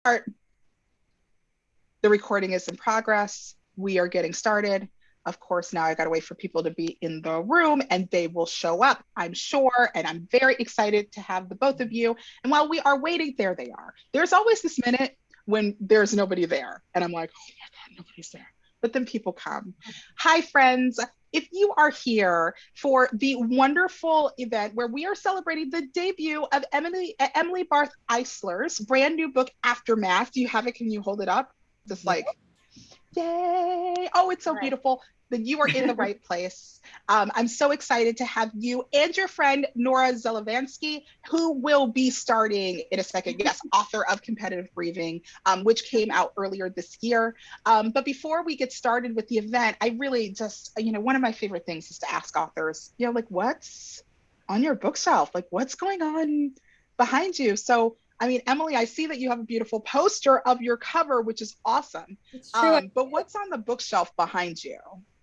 start. The recording is in progress. We are getting started. Of course, now I got to wait for people to be in the room and they will show up, I'm sure. And I'm very excited to have the both of you. And while we are waiting, there they are. There's always this minute when there's nobody there. And I'm like, oh my God, nobody's there. But then people come. Hi, friends. If you are here for the wonderful event where we are celebrating the debut of Emily Barth Isler's brand new book, Aftermath. Do you have it? Can you hold it up? Just like, yay. Oh, it's so beautiful. Then you are in the right place. I'm so excited to have you and your friend, Nora Zelevansky, who will be starting in a second. Yes, author of Competitive Breathing, which came out earlier this year. But before we get started with the event, I really just, one of my favorite things is to ask authors, like, what's on your bookshelf? Like, what's going on behind you? So, I mean, Emily, I see that you have a beautiful poster of your cover, which is awesome. It's true. But what's on the bookshelf behind you?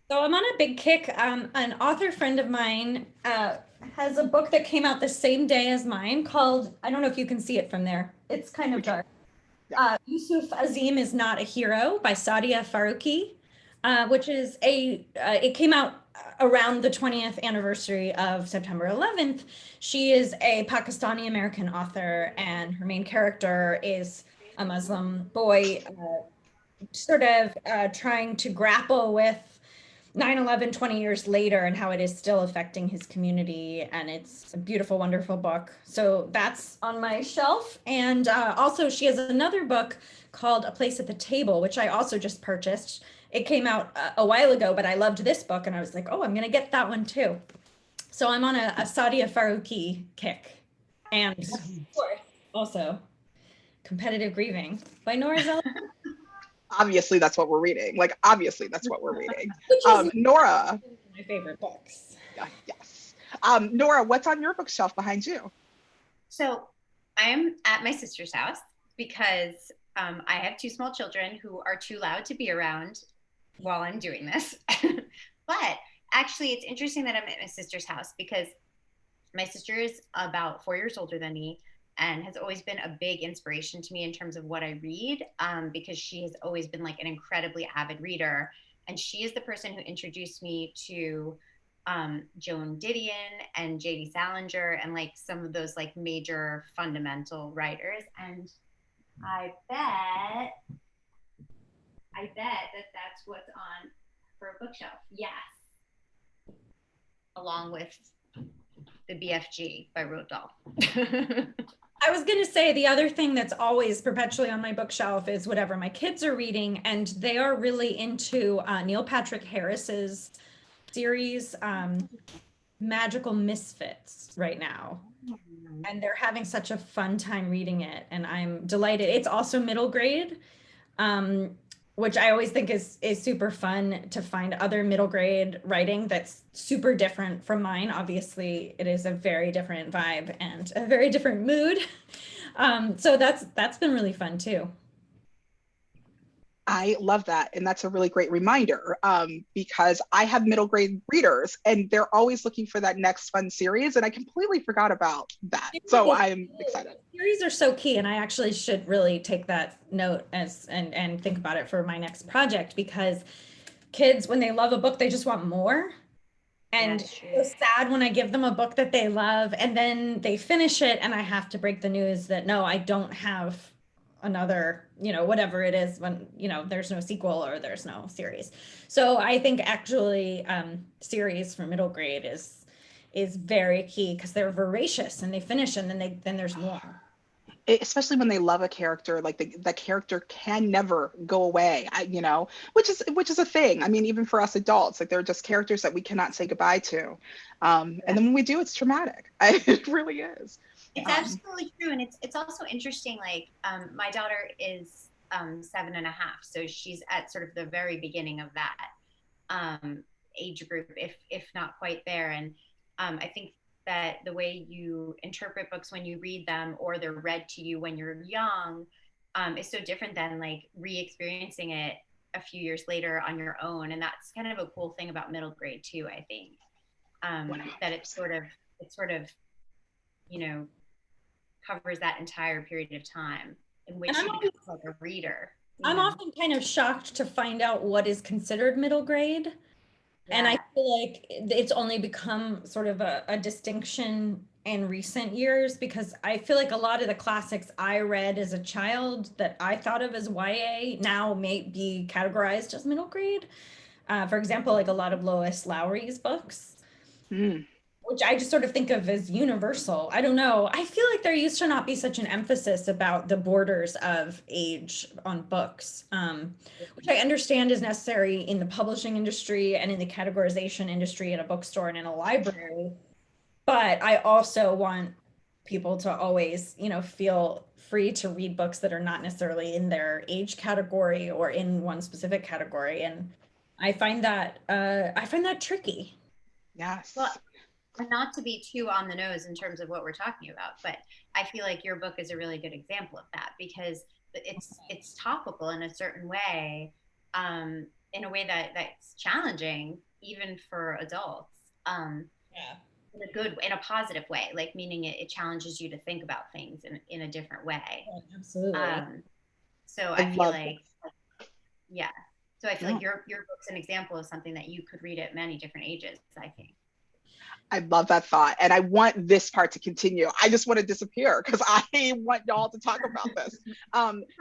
So I'm on a big kick. An author friend of mine has a book that came out the same day as mine called, I don't know if you can see it from there. It's kind of dark. Yeah. Yusuf Azim is Not a Hero by Sadia Faruqi, which is it came out around the 20th anniversary of September 11th. She is a Pakistani American author, and her main character is a Muslim boy sort of trying to grapple with 9/11 20 years later and how it is still affecting his community. And it's a beautiful, wonderful book. So that's on my shelf. And also she has another book called A Place at the Table, which I also just purchased. It came out a while ago, but I loved this book and I was like, oh, I'm going to get that one too. So I'm on a Sadia Faruqi kick. And of course, also Competitive Grieving by Nora Zelevansky. Obviously, that's what we're reading. Like, obviously, that's what we're reading. One Nora. of my favorite books. Yes. Nora, what's on your bookshelf behind you? So I am at my sister's house because I have two small children who are too loud to be around while I'm doing this. But actually, it's interesting that I'm at my sister's house because my sister is about 4 years older than me and has always been a big inspiration to me in terms of what I read, because she has always been like an incredibly avid reader. And she is the person who introduced me to Joan Didion and J.D. Salinger and like some of those like major fundamental writers. And I bet that that's what's on her bookshelf. Yes. Along with the BFG by Roald Dahl. I was going to say the other thing that's always perpetually on my bookshelf is whatever my kids are reading, and they are really into Neil Patrick Harris's series, Magical Misfits, right now. And they're having such a fun time reading it, and I'm delighted. It's also middle grade, which I always think is super fun to find other middle grade writing that's super different from mine. Obviously, it is a very different vibe and a very different mood. So that's been really fun too. I love that. And that's a really great reminder, because I have middle grade readers and they're always looking for that next fun series. And I completely forgot about that. So I'm excited. Series are so key. And I actually should really take that note and think about it for my next project, because kids, when they love a book, they just want more. And it's sad when I give them a book that they love and then they finish it and I have to break the news that no, I don't have another, whatever it is, when, there's no sequel or there's no series. So I think actually series for middle grade is very key because they're voracious and they finish and then there's more. Especially when they love a character, like the character can never go away, which is a thing. I mean, even for us adults, like they're just characters that we cannot say goodbye to. And then when we do, it's traumatic. It really is. It's absolutely true. And it's also interesting, like my daughter is 7.5. So she's at sort of the very beginning of that age group, if not quite there. And I think that the way you interpret books when you read them or they're read to you when you're young is so different than like re-experiencing it a few years later on your own. And that's kind of a cool thing about middle grade too, I think, that it sort of covers that entire period of time. in which And you become like a reader. I'm often kind of shocked to find out what is considered middle grade. And I feel like it's only become sort of a distinction in recent years, because I feel like a lot of the classics I read as a child that I thought of as YA now may be categorized as middle grade. For example, like a lot of Lois Lowry's books. Which I just sort of think of as universal. I don't know. I feel like there used to not be such an emphasis about the borders of age on books, which I understand is necessary in the publishing industry and in the categorization industry at a bookstore and in a library. But I also want people to always, feel free to read books that are not necessarily in their age category or in one specific category. And I find that tricky. Yes. Well, and not to be too on the nose in terms of what we're talking about, but I feel like your book is a really good example of that, because it's topical in a certain way, in a way that's challenging even for adults, in a positive way, like meaning it challenges you to think about things in a different way. Yeah, absolutely. So I feel like, yeah. So I feel like your book's an example of something that you could read at many different ages, I think. I love that thought. And I want this part to continue. I just want to disappear because I want y'all to talk about this.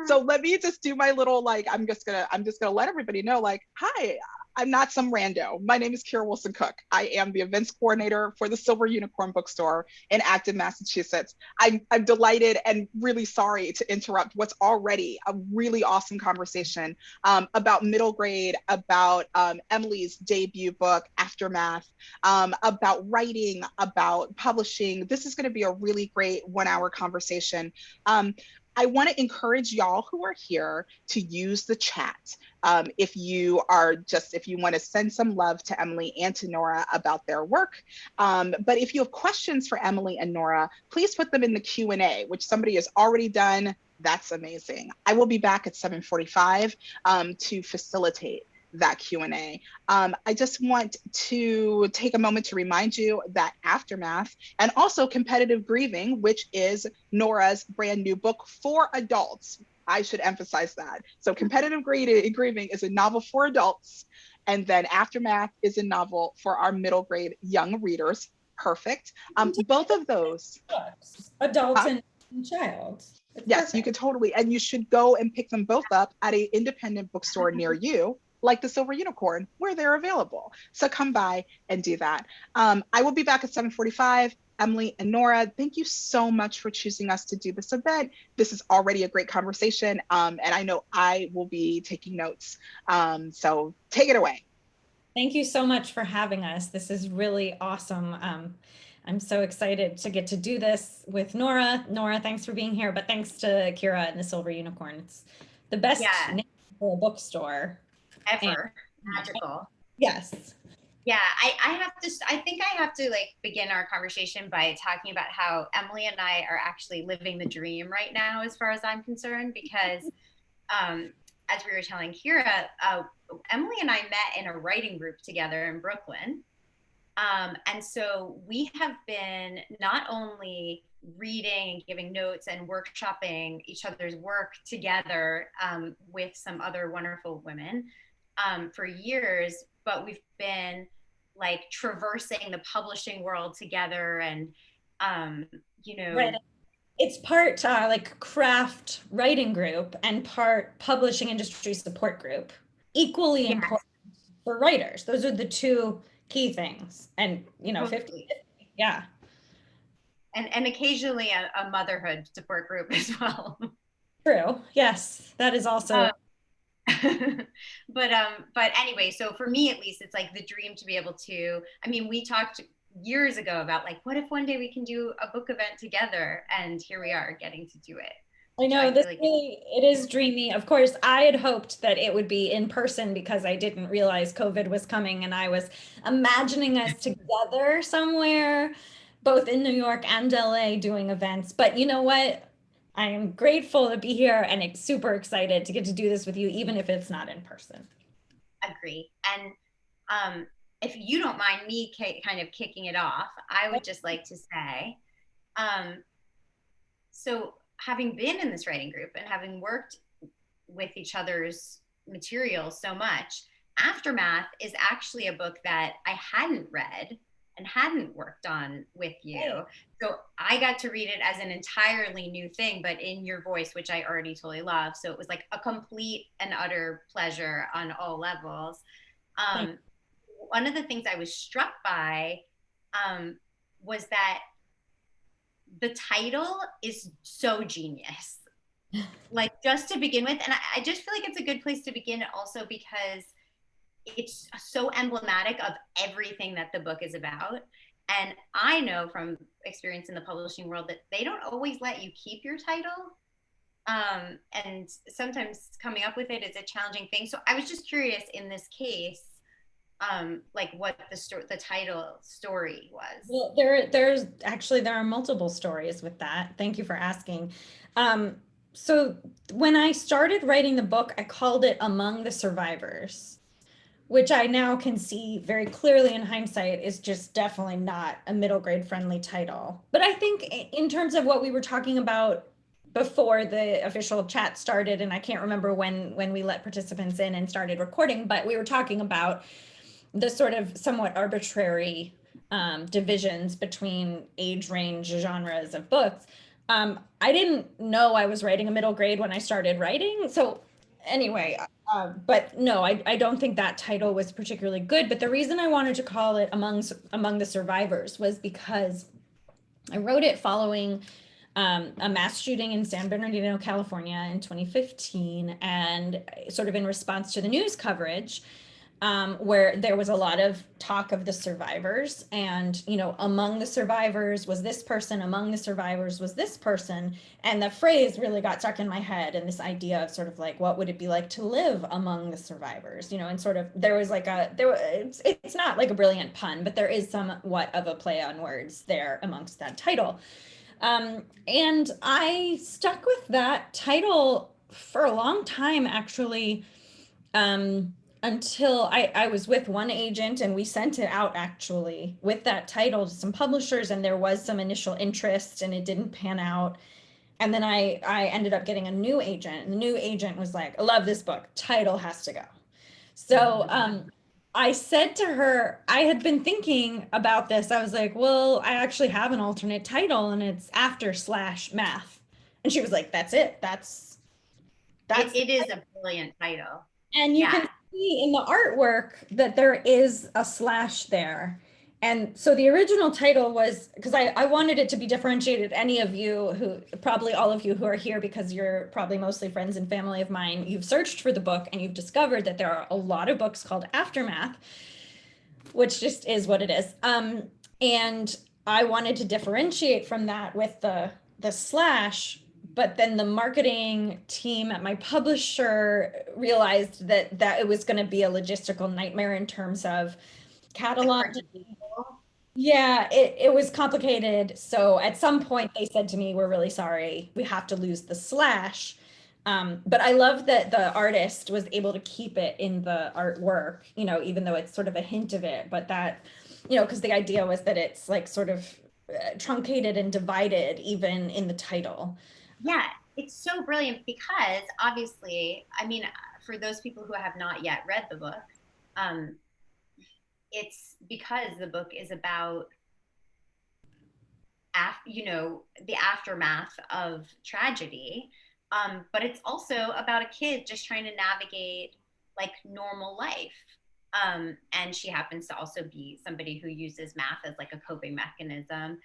So let me just do my little, I'm just gonna let everybody know, hi, I'm not some rando. My name is Kira Wilson Cook. I am the events coordinator for the Silver Unicorn Bookstore in Acton, Massachusetts. I'm delighted and really sorry to interrupt what's already a really awesome conversation about middle grade, about Emily's debut book, Aftermath, about writing, about publishing. This is going to be a really great 1 hour conversation. I want to encourage y'all who are here to use the chat. If you want to send some love to Emily and to Nora about their work. But if you have questions for Emily and Nora, please put them in the Q&A, which somebody has already done. That's amazing. I will be back at 7:45 to facilitate that Q&A. I just want to take a moment to remind you that Aftermath and also Competitive Grieving, which is Nora's brand new book for adults. I should emphasize that. So Competitive Grieving is a novel for adults, and then Aftermath is a novel for our middle grade young readers. Perfect. Both of those. Adults and child. Yes, perfect. You could totally, and you should go and pick them both up at an independent bookstore near you, like the Silver Unicorn, where they're available. So come by and do that. I will be back at 7:45. Emily and Nora, thank you so much for choosing us to do this event. This is already a great conversation, and I know I will be taking notes. So take it away. Thank you so much for having us. This is really awesome. I'm so excited to get to do this with Nora. Nora, thanks for being here, but thanks to Kira and the Silver Unicorn. It's the best name for a bookstore ever. Magical. Yes. Yeah, I think I have to begin our conversation by talking about how Emily and I are actually living the dream right now, as far as I'm concerned, because as we were telling Kira, Emily and I met in a writing group together in Brooklyn. And so we have been not only reading and giving notes and workshopping each other's work together with some other wonderful women for years, but we've been traversing the publishing world together, and right. It's part craft writing group and part publishing industry support group. Equally important for writers. Those are the two key things. And 50-50. Yeah. And occasionally a motherhood support group as well. True. Yes, that is also. But anyway, so for me at least, it's the dream to be able to. I mean, we talked years ago about what if one day we can do a book event together, and here we are getting to do it. I know it is dreamy. Of course, I had hoped that it would be in person because I didn't realize COVID was coming, and I was imagining us together somewhere, both in New York and LA, doing events. But you know what? I am grateful to be here and super excited to get to do this with you, even if it's not in person. Agree. And if you don't mind me kind of kicking it off, I would just like to say, so having been in this writing group and having worked with each other's material so much, Aftermath is actually a book that I hadn't read and hadn't worked on with you. So I got to read it as an entirely new thing, but in your voice, which I already totally love. So it was like a complete and utter pleasure on all levels. One of the things I was struck by was that the title is so genius. Like, just to begin with, and I just feel like it's a good place to begin also because it's so emblematic of everything that the book is about. And I know from experience in the publishing world that they don't always let you keep your title. And sometimes coming up with it is a challenging thing. So I was just curious in this case, like what the title story was. Well, there are multiple stories with that. Thank you for asking. So when I started writing the book, I called it Among the Survivors, which I now can see very clearly in hindsight is just definitely not a middle grade friendly title. But I think in terms of what we were talking about before the official chat started, and I can't remember when we let participants in and started recording, but we were talking about the sort of somewhat arbitrary divisions between age range genres of books. I didn't know I was writing a middle grade when I started writing. So anyway, but no, I don't think that title was particularly good. But the reason I wanted to call it Among the Survivors was because I wrote it following a mass shooting in San Bernardino, California in 2015, and sort of in response to the news coverage, where there was a lot of talk of the survivors, and among the survivors was this person, among the survivors was this person, and the phrase really got stuck in my head, and this idea of sort of like, what would it be like to live among the survivors, and sort of there was like it's not like a brilliant pun, but there is somewhat of a play on words there amongst that title. And I stuck with that title for a long time, actually, until I was with one agent, and we sent it out actually with that title to some publishers, and there was some initial interest and it didn't pan out. And then I ended up getting a new agent, and the new agent was like, I love this book, title has to go. So I said to her, I had been thinking about this. I was like, well, I actually have an alternate title, and it's After/Math. And she was like, that's it. That's it is a brilliant title. And you can see in the artwork that there is a slash there. And so the original title was, because I wanted it to be differentiated. Any of you who, probably all of you who are here because you're probably mostly friends and family of mine, you've searched for the book and you've discovered that there are a lot of books called Aftermath, which just is what it is. And I wanted to differentiate from that with the slash, but then the marketing team at my publisher realized that it was going to be a logistical nightmare in terms of catalog. Yeah, it was complicated. So at some point they said to me, we're really sorry, we have to lose the slash. But I love that the artist was able to keep it in the artwork, even though it's sort of a hint of it, but that, because the idea was that it's like sort of truncated and divided even in the title. Yeah, it's so brilliant because obviously, I mean, for those people who have not yet read the book, it's because the book is about, the aftermath of tragedy, but it's also about a kid just trying to navigate like normal life. And she happens to also be somebody who uses math as like a coping mechanism.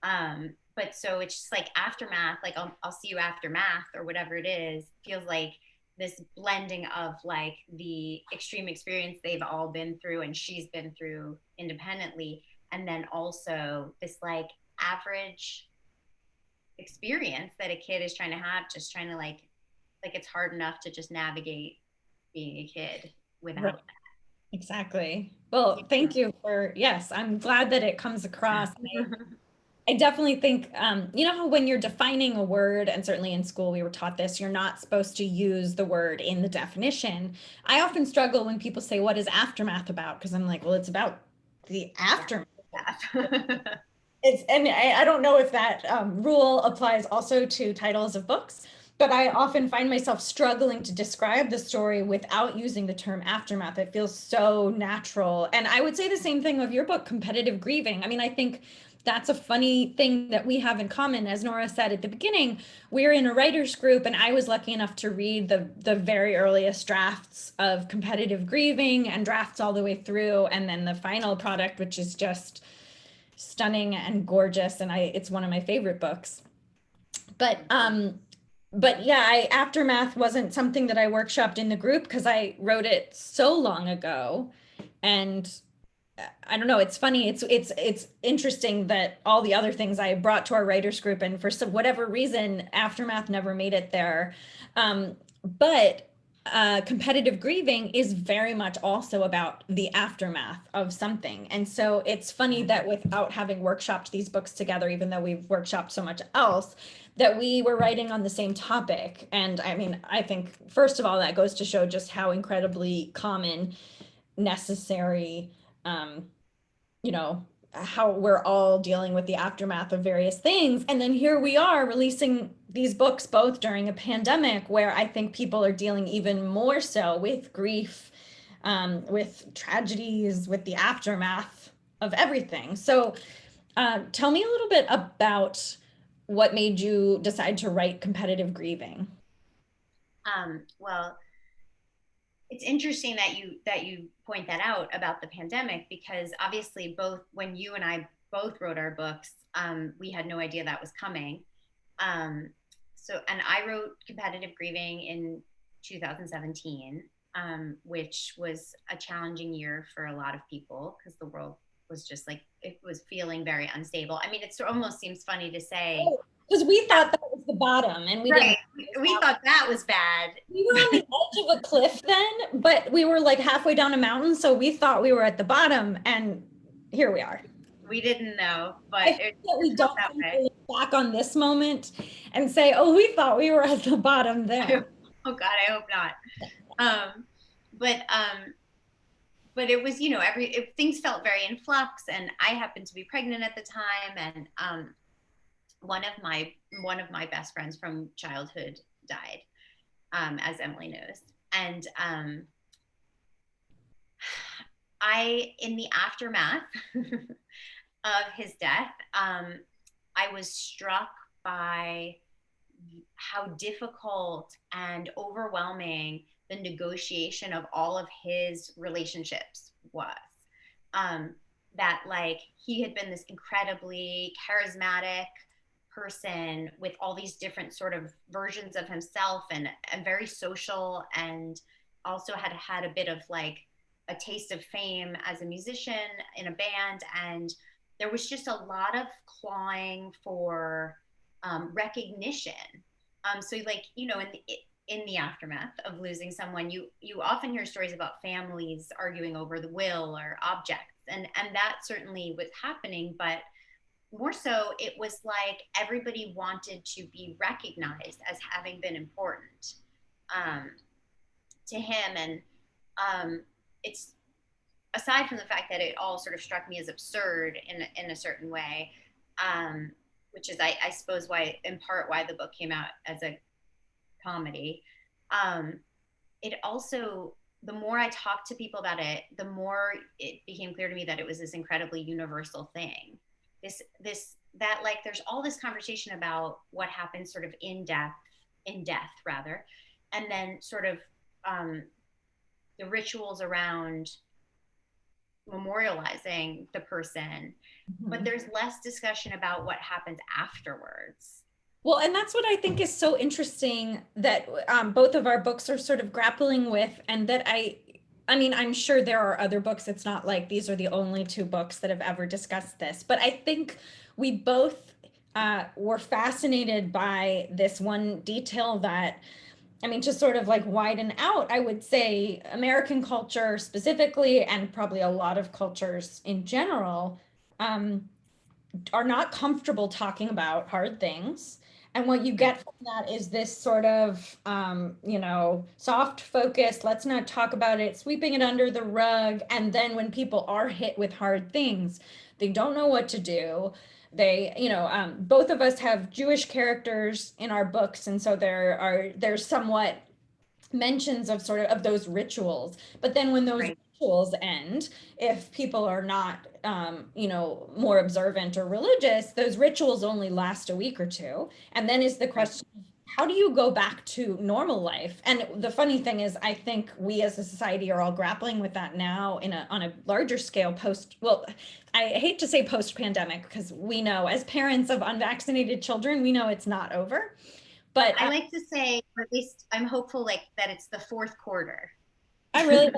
But so it's just like Aftermath, like I'll see you after math or whatever it is, feels like this blending of like the extreme experience they've all been through and she's been through independently, and then also this like average experience that a kid is trying to have, just trying to like it's hard enough to just navigate being a kid without that. Exactly. Well, thank you yes, I'm glad that it comes across. I definitely think, how when you're defining a word, and certainly in school we were taught this, you're not supposed to use the word in the definition. I often struggle when people say, what is aftermath about? Because I'm like, well, it's about the aftermath. And I don't know if that rule applies also to titles of books, but I often find myself struggling to describe the story without using the term aftermath. It feels so natural. And I would say the same thing of your book, Competitive Grieving. I mean, I think that's a funny thing that we have in common. As Nora said at the beginning, we're in a writers group, and I was lucky enough to read the very earliest drafts of Competitive Grieving and drafts all the way through, and then the final product, which is just stunning and gorgeous, and it's one of my favorite books. But yeah, Aftermath wasn't something that I workshopped in the group because I wrote it so long ago. And I don't know, it's funny, it's interesting that all the other things I brought to our writers group, and for some whatever reason Aftermath never made it there. But Competitive Grieving is very much also about the aftermath of something. And so it's funny that without having workshopped these books together, even though we've workshopped so much else, that we were writing on the same topic. And I mean, I think, first of all, that goes to show just how incredibly common, necessary, you know, how we're all dealing with the aftermath of various things. And then here we are releasing these books both during a pandemic where I think people are dealing even more so with grief, with tragedies, with the aftermath of everything. So tell me a little bit about what made you decide to write Competitive Grieving. Well, it's interesting that you point that out about the pandemic, because obviously both when you and I both wrote our books, we had no idea that was coming. And I wrote Competitive Grieving in 2017, which was a challenging year for a lot of people because the world was just like, it was feeling very unstable. I mean, it almost seems funny to say. Because we thought that was the bottom, and we right. didn't. We thought that was bad. We were on the edge of a cliff then, but we were like halfway down a mountain, so we thought we were at the bottom, and here we are. We didn't know, but we don't look back on this moment and say, "Oh, we thought we were at the bottom there." Oh God, I hope not. But it was, things felt very in flux, and I happened to be pregnant at the time, and one of my best friends from childhood died, as Emily knows, and in the aftermath of his death, I was struck by how difficult and overwhelming the negotiation of all of his relationships was. That like he had been this incredibly charismatic person with all these different sort of versions of himself, and very social, and also had a bit of like a taste of fame as a musician in a band. And there was just a lot of clawing for recognition. So like, in the aftermath of losing someone, you often hear stories about families arguing over the will or objects, and that certainly was happening, but more so it was like everybody wanted to be recognized as having been important to him. And it's, aside from the fact that it all sort of struck me as absurd in a certain way, which is I suppose in part why the book came out as a comedy. It also, the more I talked to people about it, the more it became clear to me that it was this incredibly universal thing. That like there's all this conversation about what happens sort of in death rather, and then sort of the rituals around memorializing the person, mm-hmm. but there's less discussion about what happens afterwards. Well, and that's what I think is so interesting that both of our books are sort of grappling with, and that I mean, I'm sure there are other books. It's not like these are the only two books that have ever discussed this, but I think we both were fascinated by this one detail that, I mean, to sort of like widen out, I would say American culture specifically, and probably a lot of cultures in general, are not comfortable talking about hard things. And what you get from that is this sort of, soft focus, let's not talk about it, sweeping it under the rug. And then when people are hit with hard things, they don't know what to do. They, both of us have Jewish characters in our books, and so there's somewhat mentions of sort of those rituals. But then when those rituals end, if people are not, more observant or religious, those rituals only last a week or two. And then is the question, how do you go back to normal life? And the funny thing is, I think we as a society are all grappling with that now on a larger scale I hate to say post-pandemic, because we know as parents of unvaccinated children, we know it's not over. But I like to say, or at least I'm hopeful, like that it's the fourth quarter. I really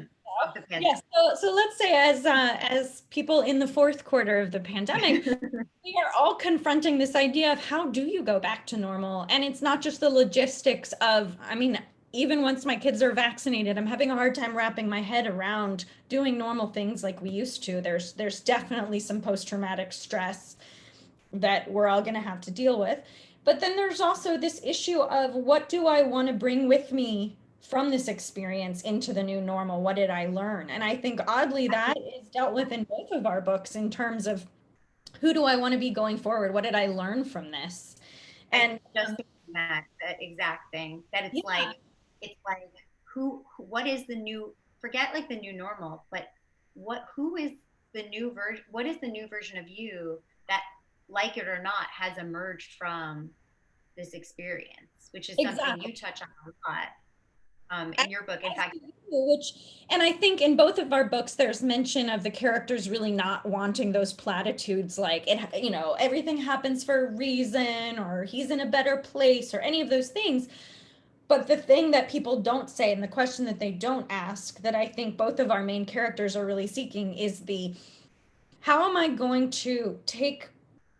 yes. So let's say as people in the fourth quarter of the pandemic, we are all confronting this idea of how do you go back to normal? And it's not just the logistics of, I mean, even once my kids are vaccinated, I'm having a hard time wrapping my head around doing normal things like we used to. There's definitely some post-traumatic stress that we're all going to have to deal with. But then there's also this issue of what do I want to bring with me from this experience into the new normal? What did I learn? And I think oddly that is dealt with in both of our books in terms of who do I want to be going forward? What did I learn from this? And just that exact thing, that it's like what is the new, forget like the new normal, but who is the new version, what is the new version of you that, like it or not, has emerged from this experience, which is something you touch on a lot in your book. In fact, and I think in both of our books, there's mention of the characters really not wanting those platitudes like everything happens for a reason, or he's in a better place, or any of those things. But the thing that people don't say, and the question that they don't ask, that I think both of our main characters are really seeking, is how am I going to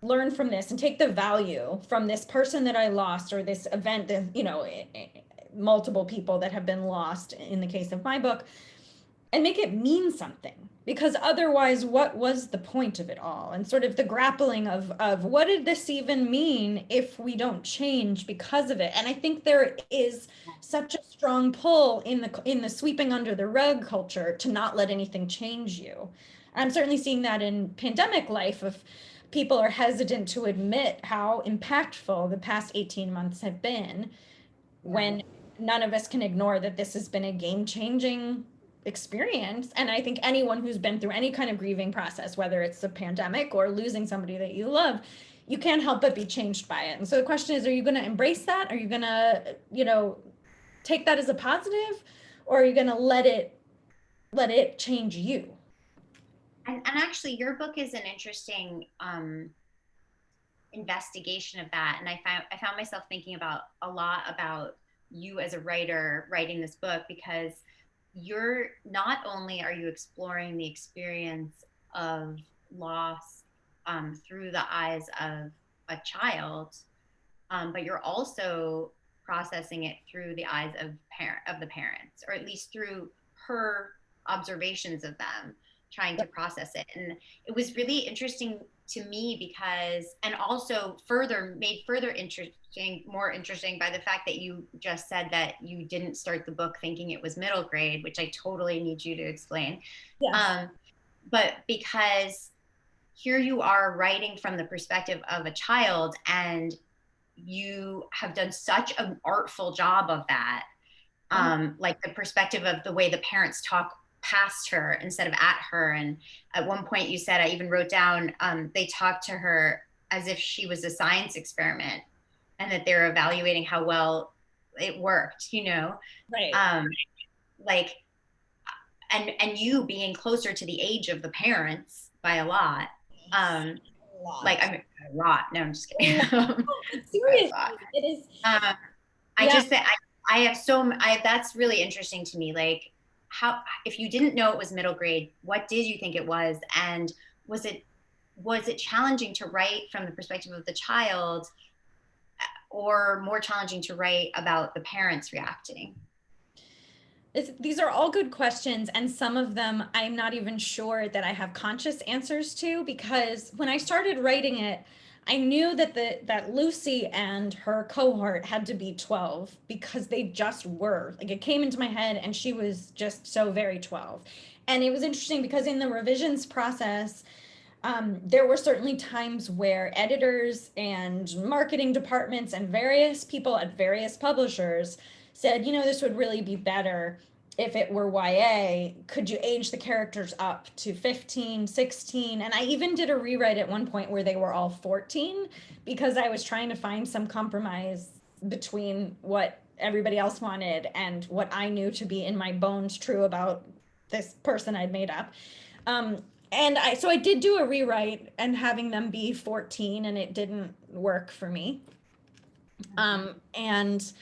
learn from this and take the value from this person that I lost, or this event that, multiple people that have been lost in the case of my book, and make it mean something, because otherwise what was the point of it all? And sort of the grappling of what did this even mean if we don't change because of it? And I think there is such a strong pull in the sweeping under the rug culture to not let anything change you. I'm certainly seeing that in pandemic life, of people are hesitant to admit how impactful the past 18 months have been, when none of us can ignore that this has been a game-changing experience. And I think anyone who's been through any kind of grieving process, whether it's a pandemic or losing somebody that you love, you can't help but be changed by it. And so the question is, are you going to embrace that? Are you going to, take that as a positive, or are you going to let it change you? And actually, your book is an interesting investigation of that. And I found myself thinking a lot about you as a writer writing this book, because you're not only are you exploring the experience of loss through the eyes of a child, but you're also processing it through the eyes of the parents, or at least through her observations of them, trying to process it. And it was really interesting to me because, and also made more interesting by the fact that you just said that you didn't start the book thinking it was middle grade, which I totally need you to explain. Yes. But because here you are writing from the perspective of a child, and you have done such an artful job of that. Like the perspective of the way the parents talk past her instead of at her. And at one point you said, I even wrote down, they talked to her as if she was a science experiment, and that they're evaluating how well it worked, right? Like, and you being closer to the age of the parents by a lot. Like, I mean, a lot. No, I'm just kidding. Seriously, it is. I have that's really interesting to me. Like, how, if you didn't know it was middle grade, what did you think it was? And was it challenging to write from the perspective of the child, or more challenging to write about the parents reacting? These are all good questions, and some of them I'm not even sure that I have conscious answers to, because when I started writing it, I knew that Lucy and her cohort had to be 12, because they just were. Like, it came into my head, and she was just so very 12. And it was interesting because in the revisions process, There were certainly times where editors and marketing departments and various people at various publishers said, you know, this would really be better if it were YA. Could you age the characters up to 15, 16? And I even did a rewrite at one point where they were all 14 because I was trying to find some compromise between what everybody else wanted and what I knew to be in my bones true about this person I'd made up. And so I did do a rewrite and having them be 14, and it didn't work for me. And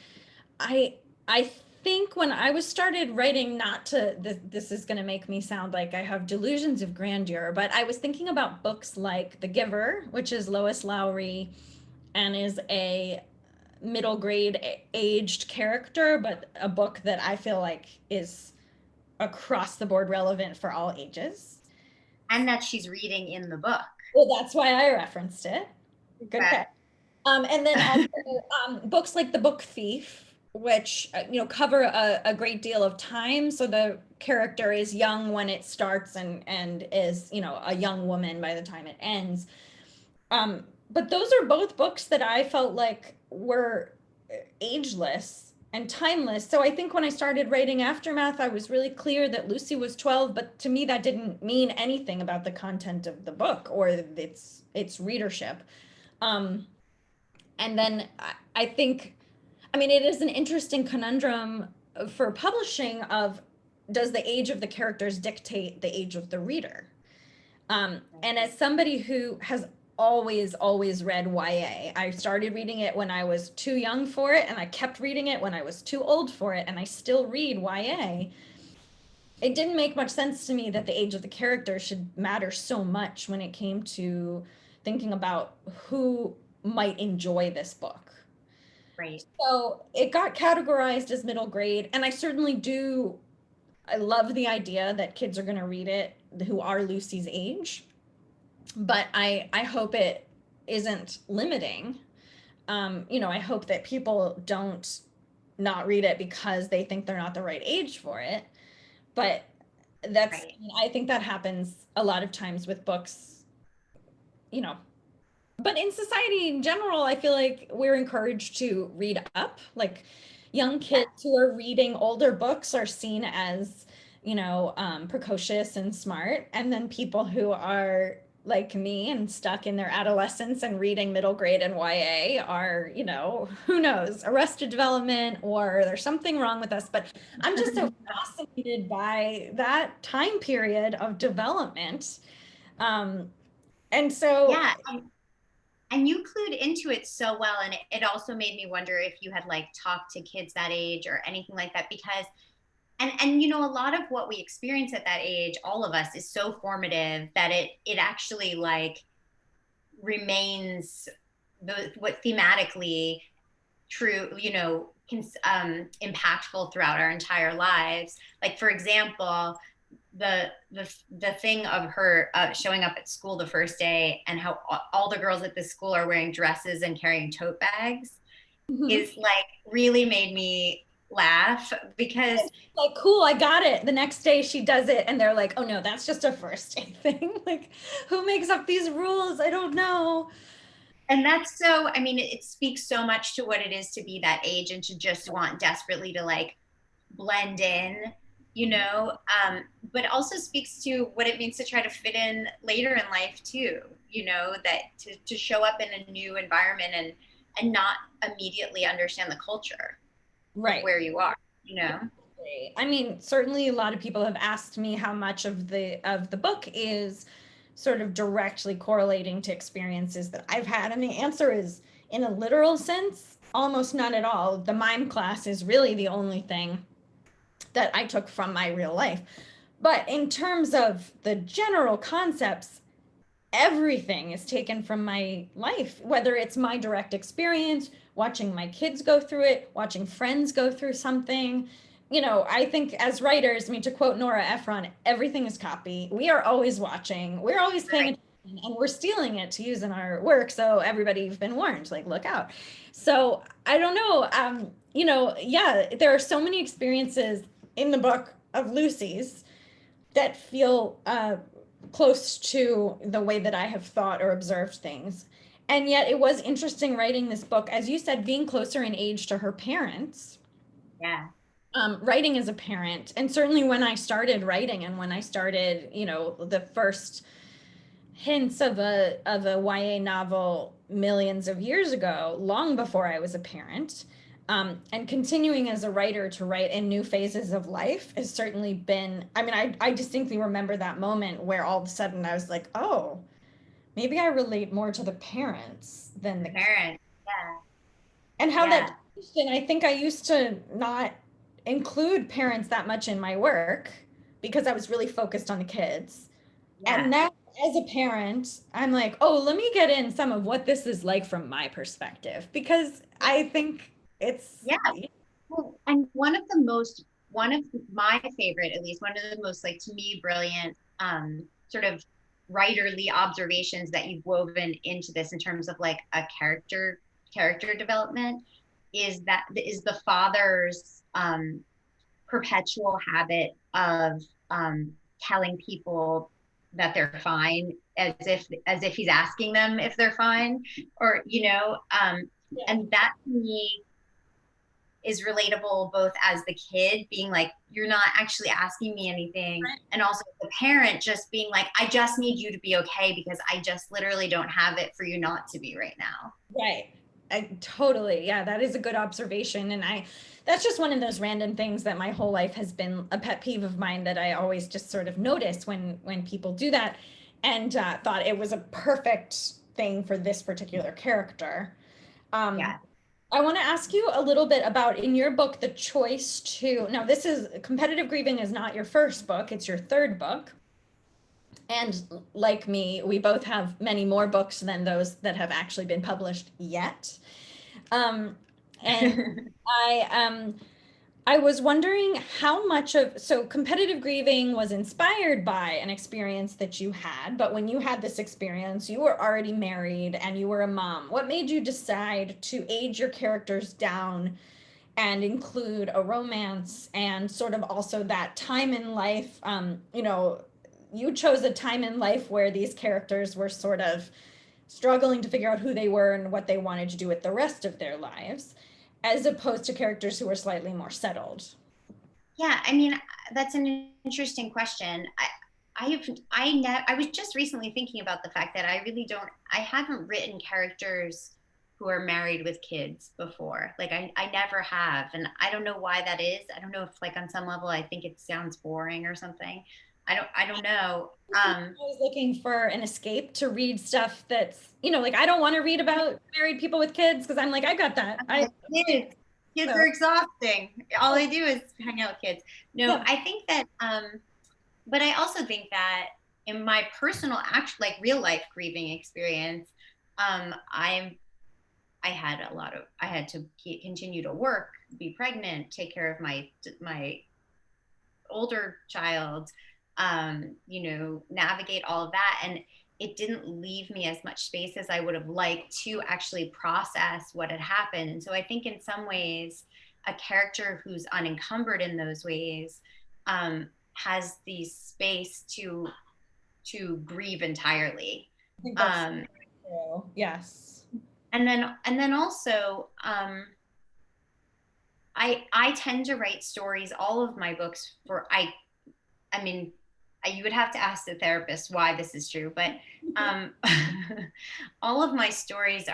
I think when I was started writing, not to, this is going to make me sound like I have delusions of grandeur, but I was thinking about books like The Giver, which is Lois Lowry and is a middle grade aged character, but a book that I feel like is across the board relevant for all ages. And that she's reading in the book. Well, that's why I referenced it. Good catch. And then also books like The Book Thief, which cover a great deal of time. So the character is young when it starts and is a young woman by the time it ends. But those are both books that I felt like were ageless and timeless. So I think when I started writing Aftermath, I was really clear that Lucy was 12, but to me that didn't mean anything about the content of the book or its readership. And then I think, it is an interesting conundrum for publishing of, does the age of the characters dictate the age of the reader? And as somebody who has always read YA. I started reading it when I was too young for it, and I kept reading it when I was too old for it, and I still read YA. It didn't make much sense to me that the age of the character should matter so much when it came to thinking about who might enjoy this book. Right. So it got categorized as middle grade, and I love the idea that kids are going to read it who are Lucy's age. But I hope it isn't limiting. I hope that people don't not read it because they think they're not the right age for it. But Right. I think that happens a lot of times with books, But in society in general, I feel like we're encouraged to read up. Like young kids who are reading older books are seen as, precocious and smart. And then people who are like me and stuck in their adolescence and reading middle grade and YA are, who knows, Arrested Development, or there's something wrong with us. But I'm just so fascinated by that time period of development. And so yeah, and you clued into it so well, and it also made me wonder if you had talked to kids that age or anything like that, because and a lot of what we experience at that age, all of us, is so formative that it actually remains what thematically true, impactful throughout our entire lives. Like, for example, the thing of her showing up at school the first day and how all the girls at this school are wearing dresses and carrying tote bags is really made me laugh, because cool, I got it. The next day she does it and they're like, oh no, that's just a first day thing. Who makes up these rules? I don't know. And that's so, it speaks so much to what it is to be that age and to just want desperately to blend in, but also speaks to what it means to try to fit in later in life too, that to show up in a new environment and not immediately understand the culture. Right. Where you are, certainly a lot of people have asked me how much of the book is sort of directly correlating to experiences that I've had. And the answer is, in a literal sense, almost none at all. The mime class is really the only thing that I took from my real life. But in terms of the general concepts, everything is taken from my life, whether it's my direct experience, watching my kids go through it, watching friends go through something. I think as writers, to quote Nora Ephron, everything is copy. We are always watching, we're always paying attention, and we're stealing it to use in our work. So everybody, you've been warned, look out. So I don't know, there are so many experiences in the book of Lucy's that feel close to the way that I have thought or observed things. And yet it was interesting writing this book, as you said, being closer in age to her parents. Yeah. Writing as a parent, and certainly when I started writing and when I started, the first hints of a YA novel millions of years ago, long before I was a parent, and continuing as a writer to write in new phases of life has certainly been. I mean, I distinctly remember that moment where all of a sudden I was like, oh, maybe I relate more to the parents than the Parents. Yeah. and how Yeah. that changed. And I think I used to not include parents that much in my work because I was really focused on the kids. Yeah. And now, as a parent, I'm like, oh, let me get in some of what this is like from my perspective, because I think it's. Yeah. Well, and one of my favorite, at least one of the most, like, to me, brilliant sort of writerly observations that you've woven into this in terms of like a character development is the father's perpetual habit of telling people that they're fine, as if he's asking them if they're fine, or and that to me is relatable, both as the kid being like, you're not actually asking me anything, and also the parent just being like, I just need you to be okay because I just literally don't have it for you not to be right now. Right. Yeah, that is a good observation. And that's just one of those random things that my whole life has been a pet peeve of mine, that I always just sort of notice when people do that, and thought it was a perfect thing for this particular character. Yeah. I want to ask you a little bit about, in your book, the choice to, now this is, Competitive Grieving is not your first book, it's your third book. And like me, we both have many more books than those that have actually been published yet. And I was wondering how much of, so Competitive Grieving was inspired by an experience that you had, but when you had this experience, you were already married and you were a mom. What made you decide to age your characters down and include a romance, and sort of also that time in life? You chose a time in life where these characters were sort of struggling to figure out who they were and what they wanted to do with the rest of their lives, as opposed to characters who were slightly more settled. Yeah, I mean, that's an interesting question. I was just recently thinking about the fact that I haven't written characters who are married with kids before. Like, I never have. And I don't know why that is. I don't know if, like, on some level I think it sounds boring or something. I don't know. I was looking for an escape to read stuff that's, like, I don't want to read about married people with kids because I'm like, I got that. Kids are exhausting. All I do is hang out with kids. No, Yeah. I think that, but I also think that in my personal, like, real life grieving experience, I had to continue to work, be pregnant, take care of my older child, navigate all of that. And it didn't leave me as much space as I would have liked to actually process what had happened. And so I think in some ways, a character who's unencumbered in those ways has the space to grieve entirely. I think that's true. Yes. And then also, I tend to write stories, all of my books, I mean, you would have to ask the therapist why this is true, but all of my stories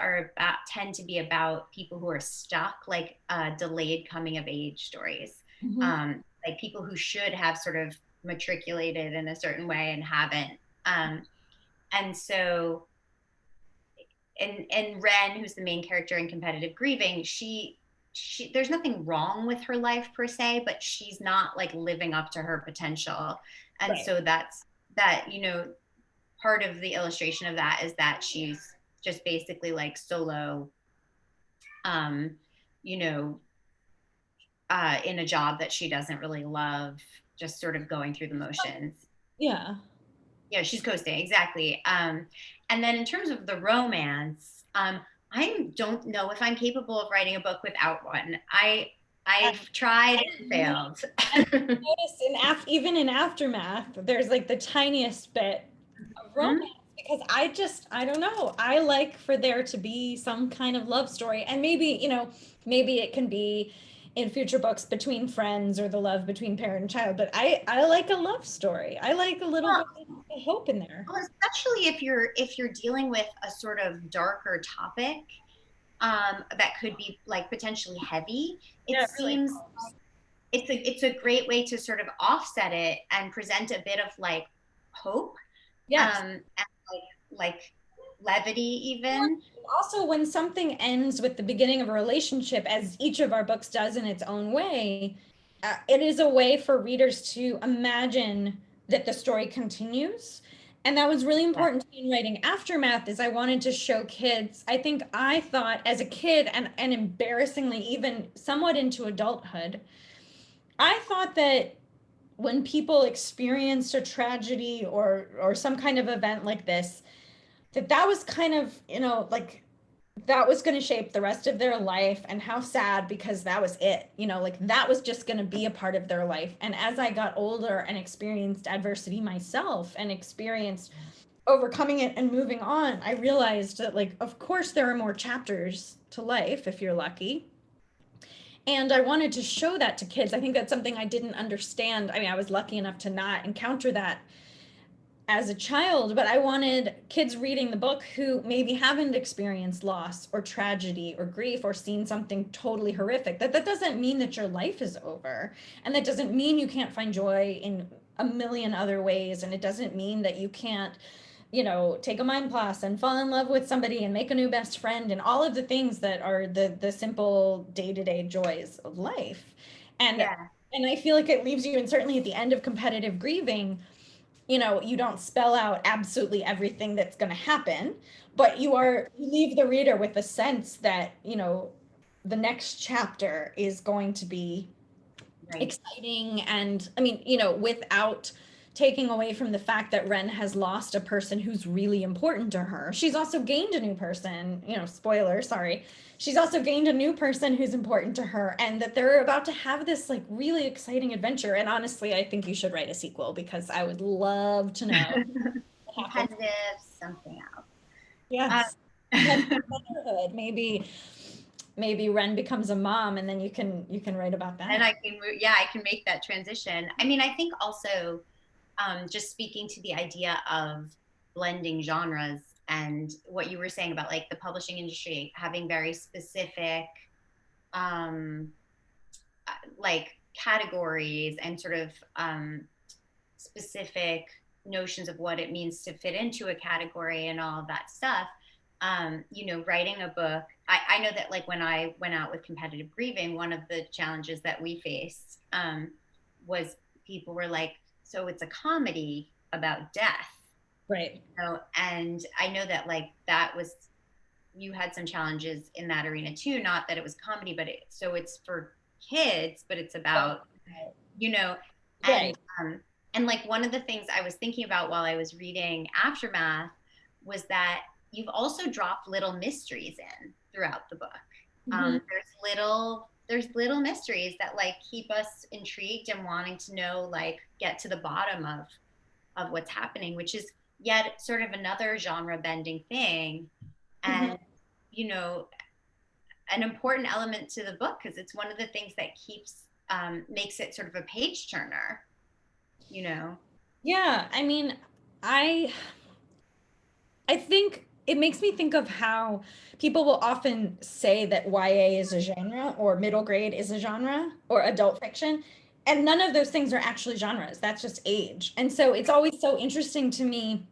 tend to be about people who are stuck, like delayed coming of age stories, like people who should have sort of matriculated in a certain way and haven't. And so, and Ren, who's the main character in Competitive Grieving, she there's nothing wrong with her life per se, but she's not, like, living up to her potential. And right. So that's part of the illustration of that is that she's just basically, like, solo, in a job that she doesn't really love, just sort of going through the motions. Yeah. Yeah, she's coasting, exactly. And then in terms of the romance, I don't know if I'm capable of writing a book without one. I've tried and failed. I noticed even in Aftermath, there's, like, the tiniest bit romance, because I don't know. I like for there to be some kind of love story. And maybe, maybe it can be in future books between friends or the love between parent and child, but I like a love story. I like a little bit of hope in there. Well, especially if you're dealing with a sort of darker topic, that could be like potentially heavy. It Really. seems it's a great way to sort of offset it and present a bit of like hope, Yes. and like levity even. Also, when something ends with the beginning of a relationship, as each of our books does in its own way, it is a way for readers to imagine that the story continues. And that was really important to me in writing Aftermath, is I wanted to show kids. I think I thought as a kid, and embarrassingly even somewhat into adulthood, I thought that when people experienced a tragedy or some kind of event like this, that was kind of, like that was going to shape the rest of their life, and how sad, because that was it, like that was just going to be a part of their life. And as I got older and experienced adversity myself and experienced overcoming it and moving on, I realized that, like, of course there are more chapters to life if you're lucky. And I wanted to show that to kids. I think that's something I didn't understand. I mean, I was lucky enough to not encounter that as a child, but I wanted kids reading the book who maybe haven't experienced loss or tragedy or grief or seen something totally horrific. That doesn't mean that your life is over. And that doesn't mean you can't find joy in a million other ways. And it doesn't mean that you can't, take a mind class and fall in love with somebody and make a new best friend and all of the things that are the simple day-to-day joys of life. And and I feel like it leaves you, and certainly at the end of Competitive Grieving, you don't spell out absolutely everything that's going to happen, but you leave the reader with a sense that, the next chapter is going to be exciting. And I mean, without taking away from the fact that Ren has lost a person who's really important to her. She's also gained a new person, spoiler, sorry. She's also gained a new person who's important to her, and that they're about to have this like really exciting adventure. And honestly, I think you should write a sequel, because I would love to know. Competitive something else. Yes. Maybe Ren becomes a mom, and then you can write about that. And I can make that transition. I mean, I think also, just speaking to the idea of blending genres and what you were saying about like the publishing industry having very specific like categories and sort of specific notions of what it means to fit into a category and all of that stuff. Writing a book, I know that like when I went out with Competitive Grieving, one of the challenges that we faced was people were like, so it's a comedy about death. Right. And I know that like you had some challenges in that arena too, not that it was comedy, but so it's for kids, but it's about, right. And like one of the things I was thinking about while I was reading Aftermath was that you've also dropped little mysteries in throughout the book. Mm-hmm. There's little mysteries that like keep us intrigued and wanting to know, like get to the bottom of what's happening, which is yet sort of another genre bending thing. And, an important element to the book, because it's one of the things that makes it sort of a page turner, Yeah. I mean, I think it makes me think of how people will often say that YA is a genre, or middle grade is a genre, or adult fiction. And none of those things are actually genres. That's just age. And so it's always so interesting to me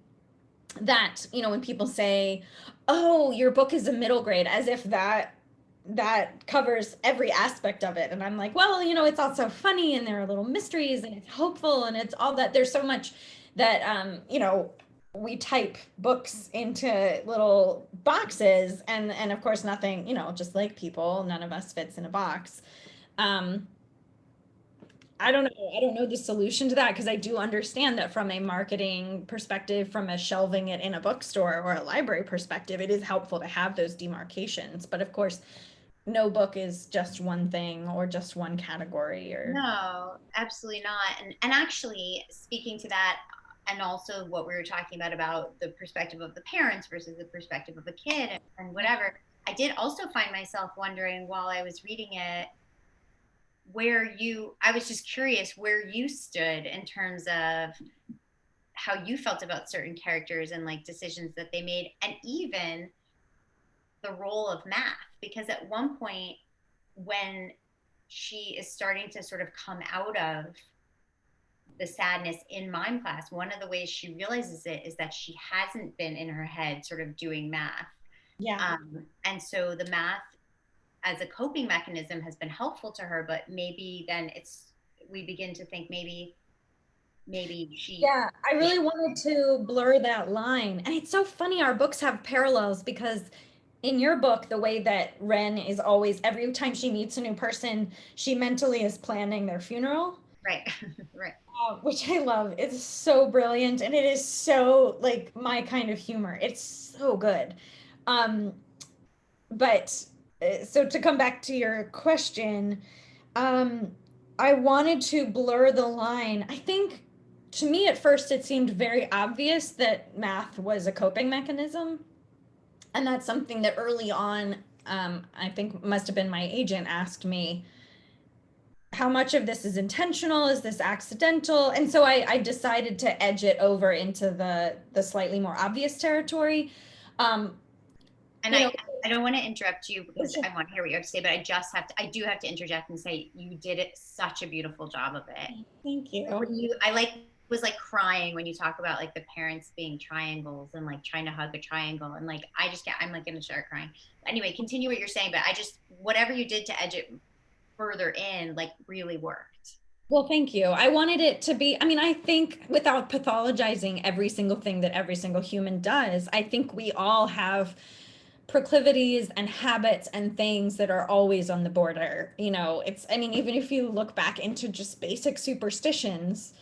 that, when people say, oh, your book is a middle grade, as if that covers every aspect of it. And I'm like, well, it's also funny, and there are little mysteries, and it's hopeful, and it's all that. There's so much that, we type books into little boxes, and of course nothing, just like people, none of us fits in a box. I don't know the solution to that, because I do understand that from a marketing perspective, from a shelving it in a bookstore or a library perspective, it is helpful to have those demarcations. But of course, no book is just one thing or just one category. Or no, absolutely not. And actually, speaking to that, and also what we were talking about the perspective of the parents versus the perspective of the kid and whatever. I did also find myself wondering while I was reading it I was just curious where you stood in terms of how you felt about certain characters and like decisions that they made, and even the role of math, because at one point when she is starting to sort of come out of the sadness in mime class, one of the ways she realizes it is that she hasn't been in her head sort of doing math. Yeah. And so the math as a coping mechanism has been helpful to her, but maybe then we begin to think maybe she. Yeah, I really wanted to blur that line. And it's so funny, our books have parallels because in your book, the way that Ren is always, every time she meets a new person, she mentally is planning their funeral. Right. Right. Which I love. It's so brilliant and it is so like my kind of humor. It's so good. But so to come back to your question, I wanted to blur the line. I think to me at first it seemed very obvious that math was a coping mechanism. And that's something that early on, I think must have been my agent asked me, how much of this is intentional? Is this accidental? And so I decided to edge it over into the slightly more obvious territory. And I don't want to interrupt you because I want to hear what you have to say, but I do have to interject and say you did such a beautiful job of it. Thank you. Was like crying when you talk about like the parents being triangles and like trying to hug a triangle, and like I'm like gonna start crying. Anyway, continue what you're saying, but whatever you did to edge it further in like really worked. Well, thank you. I wanted it to be, I mean, I think without pathologizing every single thing that every single human does, I think we all have proclivities and habits and things that are always on the border. I mean, even if you look back into just basic superstitions,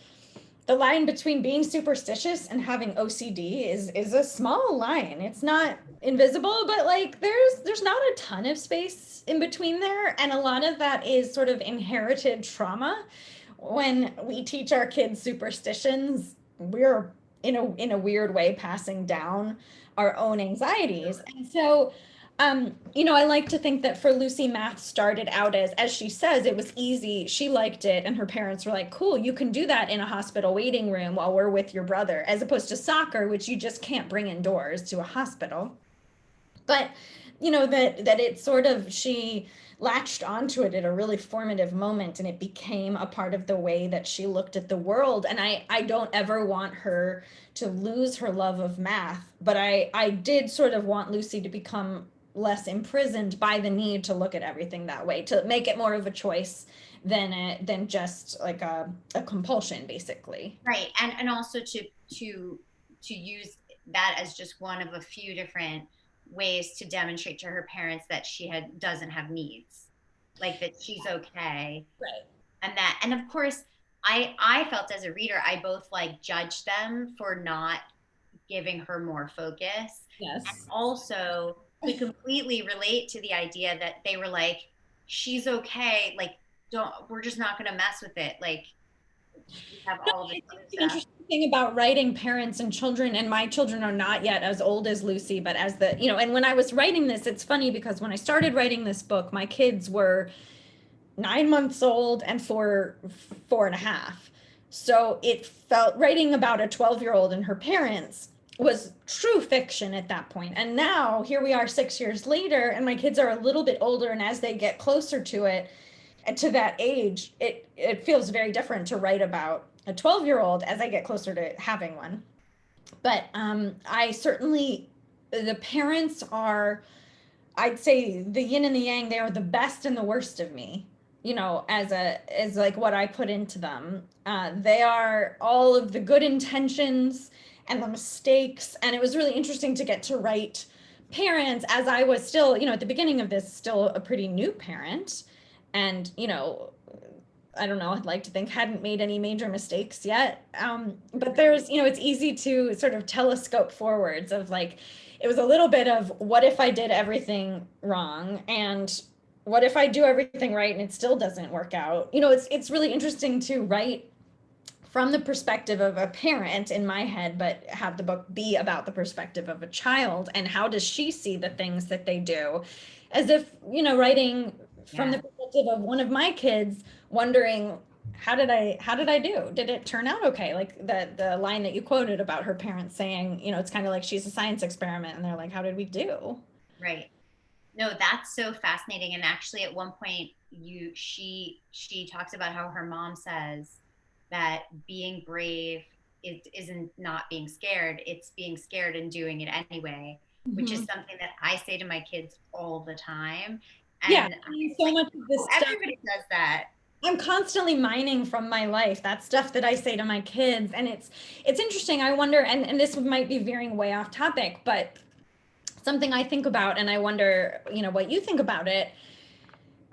the line between being superstitious and having OCD is a small line. It's not invisible, but like there's not a ton of space in between there. And a lot of that is sort of inherited trauma. When we teach our kids superstitions, we're in a weird way passing down our own anxieties. And so I like to think that for Lucy, math started out as she says, it was easy. She liked it. And her parents were like, cool, you can do that in a hospital waiting room while we're with your brother, as opposed to soccer, which you just can't bring indoors to a hospital. But, that it sort of, she latched onto it at a really formative moment, and it became a part of the way that she looked at the world. And I don't ever want her to lose her love of math, but I did sort of want Lucy to become less imprisoned by the need to look at everything that way, to make it more of a choice than just like a compulsion, basically. Right. And also to use that as just one of a few different ways to demonstrate to her parents that she doesn't have needs, like that she's okay. Right. And of course I felt as a reader, I both like judged them for not giving her more focus. Yes. And also we completely relate to the idea that they were like, she's okay, like we're just not gonna mess with it, like we have all of this other the interesting thing about writing parents and children, and my children are not yet as old as Lucy, but as and when I was writing this, it's funny because when I started writing this book, my kids were 9 months old and 4.5. So it felt, writing about a 12-year-old and her parents was true fiction at that point. And now here we are 6 years later, and my kids are a little bit older, and as they get closer to it, to that age, it feels very different to write about a 12-year-old as I get closer to having one. But I certainly, the parents are, I'd say the yin and the yang, they are the best and the worst of me, as like what I put into them. They are all of the good intentions and the mistakes. And it was really interesting to get to write parents as I was still, at the beginning of this, still a pretty new parent. And, I don't know, I'd like to think hadn't made any major mistakes yet. But there's, it's easy to sort of telescope forwards of like, it was a little bit of what if I did everything wrong, and what if I do everything right and it still doesn't work out? It's really interesting to write from the perspective of a parent in my head, but have the book be about the perspective of a child, and how does she see the things that they do, as if, you know, writing from the perspective of one of my kids, wondering, how did I do? Did it turn out okay? Like the line that you quoted about her parents saying, you know, it's kind of like she's a science experiment, and they're like, how did we do? Right. No, that's so fascinating. And actually, at one point, she talks about how her mom says that being brave isn't not being scared; it's being scared and doing it anyway, which is something that I say to my kids all the time. Yeah, And so like, much of this stuff. everybody does that. I'm constantly mining from my life. That stuff that I say to my kids, and it's interesting. I wonder, and this might be veering way off topic, but something I think about, and I wonder, you know, what you think about it.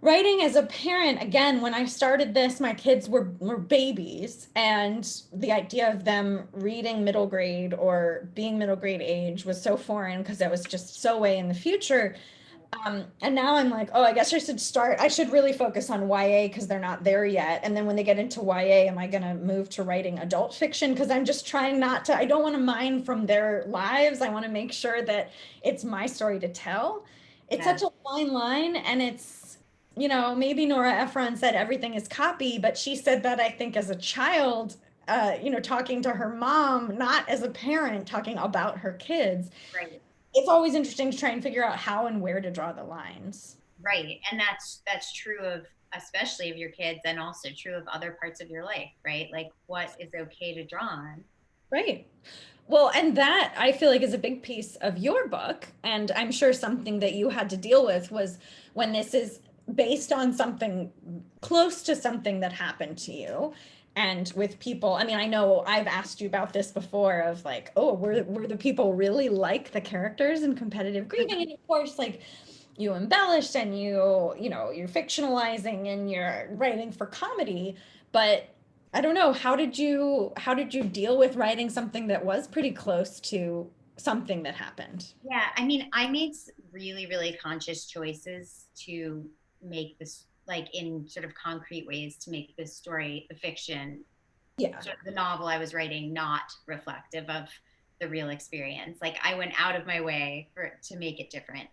Writing as a parent, again, when I started this, my kids were babies, and the idea of them reading middle grade or being middle grade age was so foreign because it was just so way in the future. And now I'm like, oh, I guess I should really focus on YA because they're not there yet. And then when they get into YA, am I going to move to writing adult fiction? Because I'm just trying I don't want to mine from their lives. I want to make sure that it's my story to tell. It's such a fine line. And it's, you know, maybe Nora Ephron said everything is copy, but she said that, I think, as a child, you know, talking to her mom, not as a parent, talking about her kids. Right. It's always interesting to try and figure out how and where to draw the lines. Right. And that's true of, especially of your kids, and also true of other parts of your life, right? Like, what is okay to draw on. Right. Well, and that I feel like is a big piece of your book. And I'm sure something that you had to deal with was when this is based on something close to something that happened to you. And with people, I mean, I know I've asked you about this before of like, oh, were the people really like the characters in Competitive Grieving? And of course, like, you embellished and you know, you're fictionalizing and you're writing for comedy, but I don't know, how did you deal with writing something that was pretty close to something that happened? Yeah, I mean, I made really, really conscious choices to make this, like, in sort of concrete ways, to make this story, the fiction, Yeah. sort of the novel I was writing, not reflective of the real experience. Like, I went out of my way to make it different.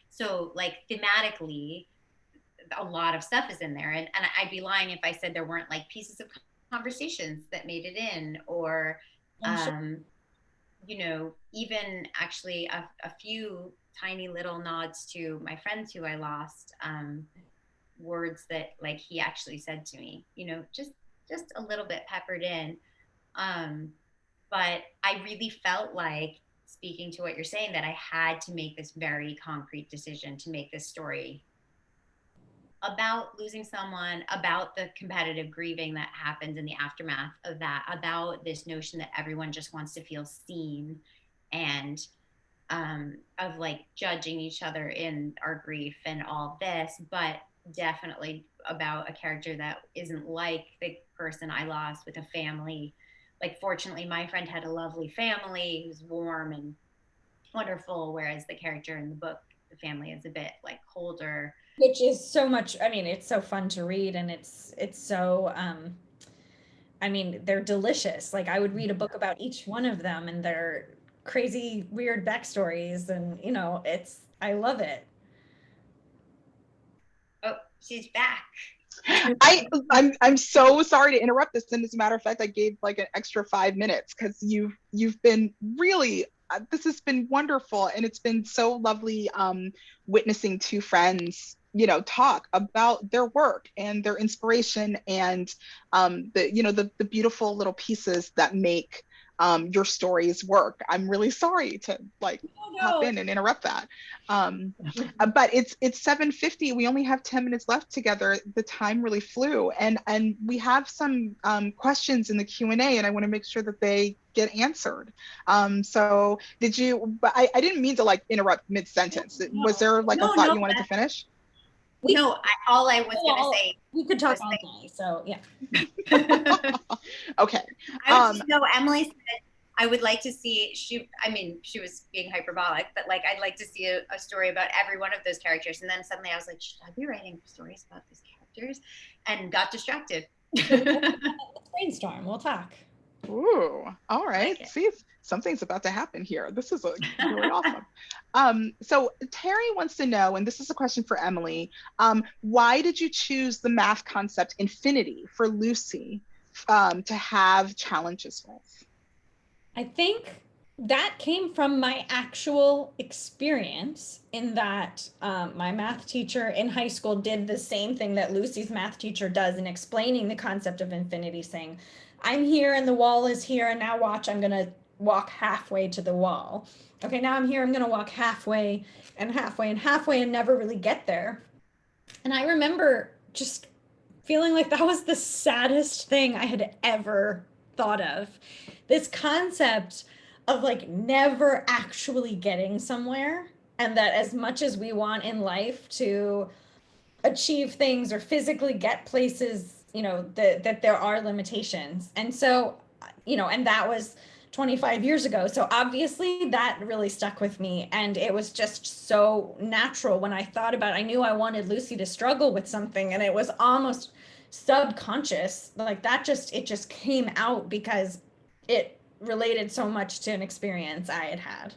So like thematically, a lot of stuff is in there, and I'd be lying if I said there weren't like pieces of conversations that made it in, or Sure. you know, even actually a few tiny little nods to my friends who I lost, words that like he actually said to me, you know, just a little bit peppered in. um but I really felt like, speaking to what you're saying, that I had to make this very concrete decision to make this story about losing someone, about the competitive grieving that happens in the aftermath of that, about this notion that everyone just wants to feel seen, and of like judging each other in our grief and all this, but definitely about a character that isn't like the person I lost, with a family. Like, fortunately, my friend had a lovely family who's warm and wonderful, whereas the character in the book, the family is a bit like colder. Which is so much, I mean, it's so fun to read, and it's so I mean, they're delicious. Like, I would read a book about each one of them and their crazy weird backstories, and you know, I love it. Oh, she's back. I'm so sorry to interrupt this. And as a matter of fact, I gave like an extra 5 minutes because you've been really this has been wonderful, and it's been so lovely witnessing two friends, you know, talk about their work and their inspiration, and the, you know, the beautiful little pieces that make your stories work. I'm really sorry to like hop in and interrupt that. But it's 7:50. We only have 10 minutes left together. The time really flew, and we have some questions in the Q&A, and I want to make sure that they get answered. So did you? But I didn't mean to like interrupt mid-sentence. Was there like a thought you wanted to finish? No, all I was going to say. We could talk all day, so yeah. Okay. No, Emily said, I would like to see, I mean, she was being hyperbolic, but like, I'd like to see a story about every one of those characters. And then suddenly I was like, should I be writing stories about these characters? And got distracted. Let's brainstorm. brainstorm. We'll talk. Ooh, all right. Like See, something's about to happen here. This is really awesome. So Terry wants to know, and this is a question for Emily, why did you choose the math concept infinity for Lucy to have challenges with? I think that came from my actual experience in that my math teacher in high school did the same thing that Lucy's math teacher does in explaining the concept of infinity, saying, I'm here and the wall is here, and now watch, I'm going to walk halfway to the wall. Okay, now I'm here, I'm going to walk halfway and halfway and halfway and never really get there. And I remember just feeling like that was the saddest thing I had ever thought of. This concept of like never actually getting somewhere, and that as much as we want in life to achieve things or physically get places, that there are limitations. And so, and that was 25 years ago. So obviously that really stuck with me. And it was just so natural when I thought about it. I knew I wanted Lucy to struggle with something, and it was almost subconscious. Like it just came out because it related so much to an experience I had had.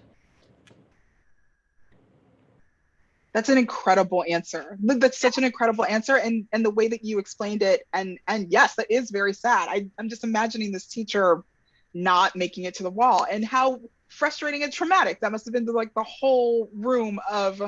That's an incredible answer. That's such an incredible answer, and the way that you explained it, and yes, that is very sad. I'm just imagining this teacher not making it to the wall, and how frustrating and traumatic that must have been to like the whole room of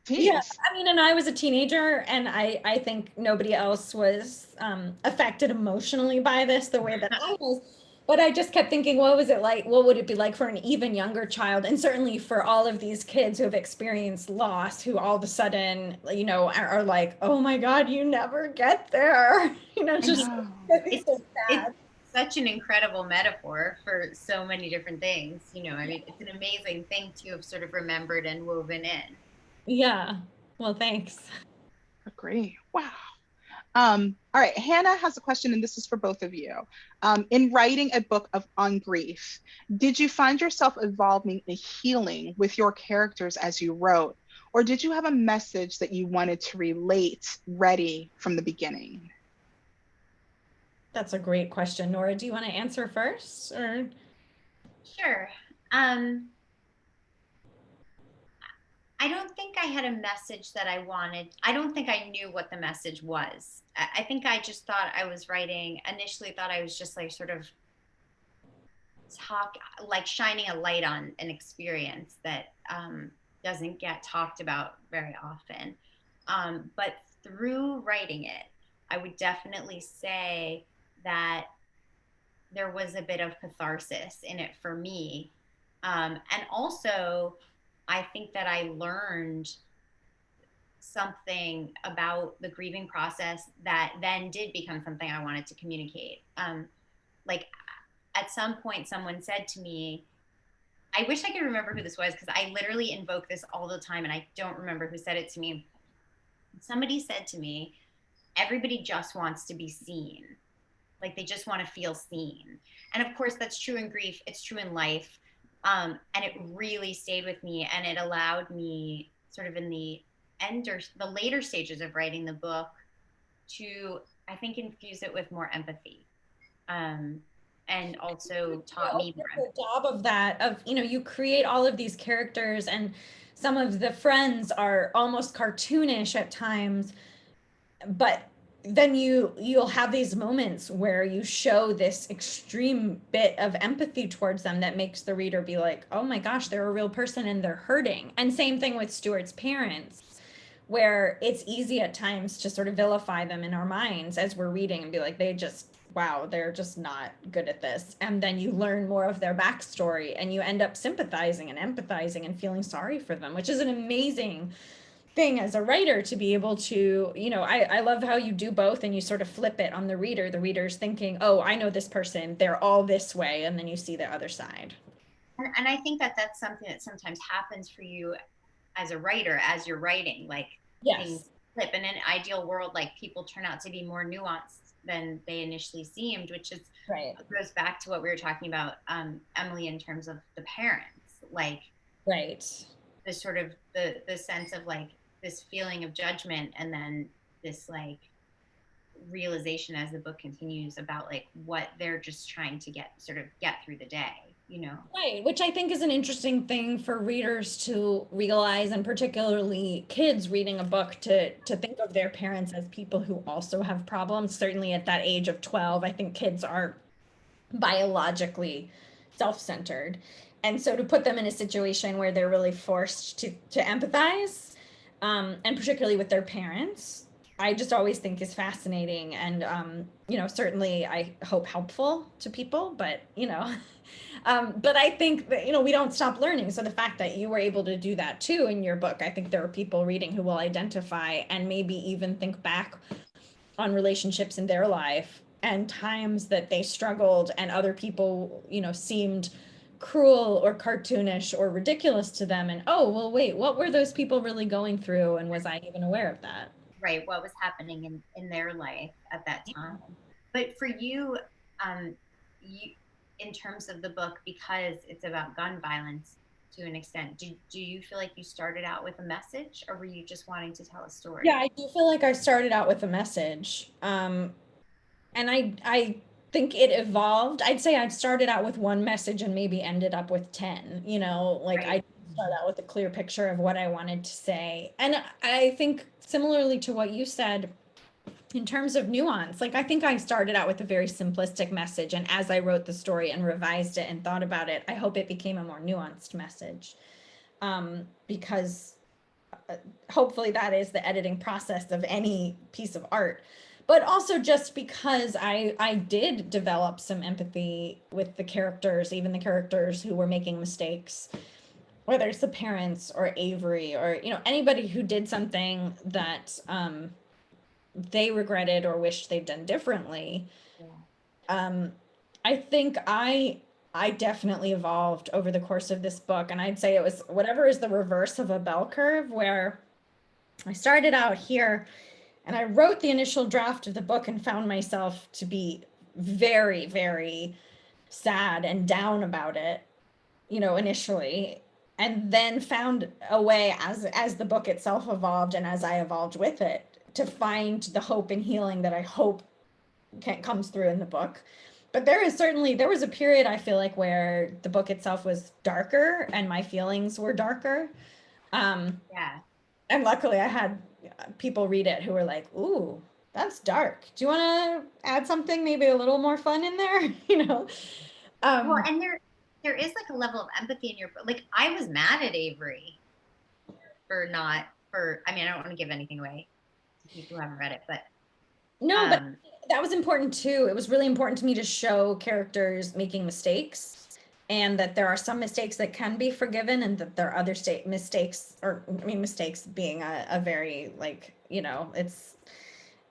Yeah, teens. I mean, and I was a teenager, and I think nobody else was affected emotionally by this the way that I was. But I just kept thinking, what was it like? What would it be like for an even younger child? And certainly for all of these kids who have experienced loss, who all of a sudden, are like, oh my God, you never get there. I Just mean, it's it's so it's sad. such an incredible metaphor for so many different things. I mean, it's an amazing thing to have sort of remembered and woven in. Yeah. Well, thanks. Agree. Wow. All right, Hannah has a question, and this is for both of you. In writing a book on grief, did you find yourself evolving and healing with your characters as you wrote, or did you have a message that you wanted to relate ready from the beginning? That's a great question. Nora, do you want to answer first or? Sure. I don't think I had a message that I wanted. I don't think I knew what the message was. I think I just thought I was writing, initially thought I was just like sort of like shining a light on an experience that doesn't get talked about very often. But through writing it, I would definitely say that there was a bit of catharsis in it for me. And also, I think that I learned something about the grieving process that then did become something I wanted to communicate. Like at some point, someone said to me, I wish I could remember who this was because I literally invoke this all the time and I don't remember who said it to me. Somebody said to me, everybody just wants to be seen. Like they just want to feel seen. And of course, that's true in grief, it's true in life. And it really stayed with me, and it allowed me sort of in the the later stages of writing the book to, I think, infuse it with more empathy. And also taught me more The empathy. job of that, you create all of these characters, and some of the friends are almost cartoonish at times, but then you'll have these moments where you show this extreme bit of empathy towards them that makes the reader be like, oh my gosh, they're a real person and they're hurting. And same thing with Stuart's parents, where it's easy at times to sort of vilify them in our minds as we're reading and be like, wow, they're just not good at this. And then you learn more of their backstory and you end up sympathizing and empathizing and feeling sorry for them, which is an amazing thing as a writer to be able to, I love how you do both and you sort of flip it on the reader. The reader's thinking, oh, I know this person, they're all this way. And then you see the other side. And I think that that's something that sometimes happens for you as a writer, as you're writing, like things Yes. flip. In an ideal world, like people turn out to be more nuanced than they initially seemed, which is Right. goes back to what we were talking about, Emily, in terms of the parents, like Right. the sort of the sense of like this feeling of judgment, and then this like realization as the book continues about like what they're just trying to get through the day, you know. Right, which I think is an interesting thing for readers to realize, and particularly kids reading a book to think of their parents as people who also have problems. Certainly at that age of 12, I think kids are biologically self-centered. And so to put them in a situation where they're really forced to empathize, and particularly with their parents, I just always think is fascinating and, certainly I hope helpful to people, but, but I think that, we don't stop learning. So the fact that you were able to do that too in your book, I think there are people reading who will identify and maybe even think back on relationships in their life and times that they struggled and other people, seemed cruel or cartoonish or ridiculous to them. And, oh, well, wait, what were those people really going through? And was I even aware of that? Right. What was happening in their life at that time. But for you, in terms of the book, because it's about gun violence to an extent, do you feel like you started out with a message, or were you just wanting to tell a story? Yeah, I do feel like I started out with a message. And I think it evolved. I'd say I'd started out with one message and maybe ended up with 10, like Right. I started out with a clear picture of what I wanted to say. And I think similarly to what you said, in terms of nuance, like I think I started out with a very simplistic message. And as I wrote the story and revised it and thought about it, I hope it became a more nuanced message. Because hopefully that is the editing process of any piece of art. But also just because I did develop some empathy with the characters, even the characters who were making mistakes, whether it's the parents or Avery or, anybody who did something that they regretted or wished they'd done differently. Yeah. I think I definitely evolved over the course of this book. And I'd say it was whatever is the reverse of a bell curve, where I started out here and I wrote the initial draft of the book and found myself to be very, very sad and down about it, initially, and then found a way as the book itself evolved and as I evolved with it to find the hope and healing that I hope comes through in the book. But there was a period I feel like where the book itself was darker and my feelings were darker. Yeah. And luckily I had people read it who were like, ooh, that's dark. Do you want to add something maybe a little more fun in there? Well, and there is like a level of empathy in your book. Like I was mad at Avery I don't want to give anything away to people who haven't read it, but no, but that was important too. It was really important to me to show characters making mistakes, and that there are some mistakes that can be forgiven, and that there are other mistakes being a very, it's,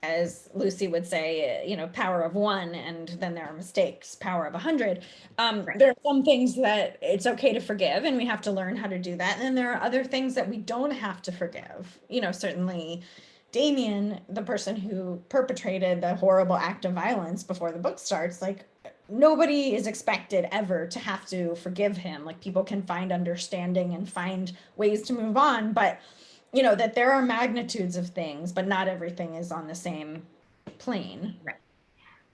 as Lucy would say, power of one, and then there are mistakes, power of 100. Right. There are some things that it's okay to forgive, and we have to learn how to do that. And then there are other things that we don't have to forgive. Certainly Damien, the person who perpetrated the horrible act of violence before the book starts, like nobody is expected ever to have to forgive him. Like people can find understanding and find ways to move on, but that there are magnitudes of things, but not everything is on the same plane. Right.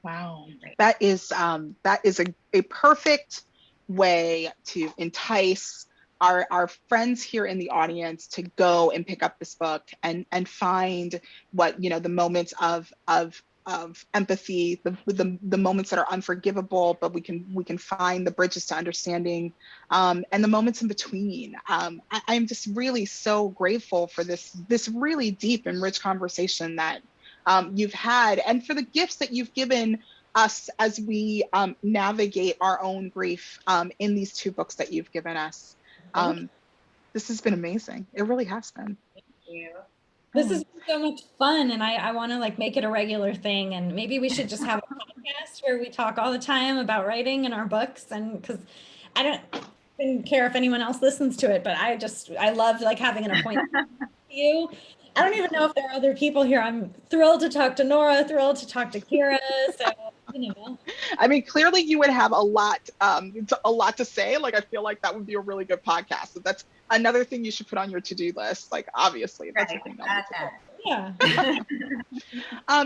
Wow. That is a perfect way to entice our friends here in the audience to go and pick up this book and find what, the moments of empathy, the moments that are unforgivable, but we can find the bridges to understanding, and the moments in between. I'm just really so grateful for this really deep and rich conversation that you've had, and for the gifts that you've given us as we navigate our own grief in these two books that you've given us. This has been amazing. It really has been. Thank you. This has been so much fun, and I want to make it a regular thing, and maybe we should just have a podcast where we talk all the time about writing in our books, and because I don't care if anyone else listens to it, but I love having an appointment with you. I don't even know if there are other people here. I'm thrilled to talk to Nora, thrilled to talk to Kira. So, I mean, clearly you would have a lot to say. I feel like that would be a really good podcast. So that's another thing you should put on your to-do list. Obviously, that's the thing. Yeah.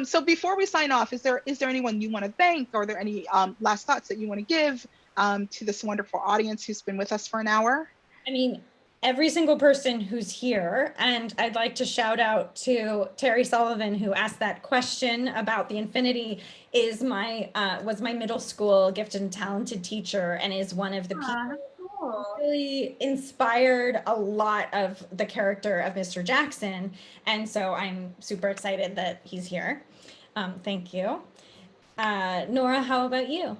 So before we sign off, is there anyone you want to thank? Or are there any last thoughts that you want to give to this wonderful audience who's been with us for an hour? I mean, every single person who's here, and I'd like to shout out to Terry Sullivan, who asked that question about the infinity, is was my middle school gifted and talented teacher, and is one of the people Cool. who really inspired a lot of the character of Mr. Jackson. And so I'm super excited that he's here. Thank you. Nora, how about you?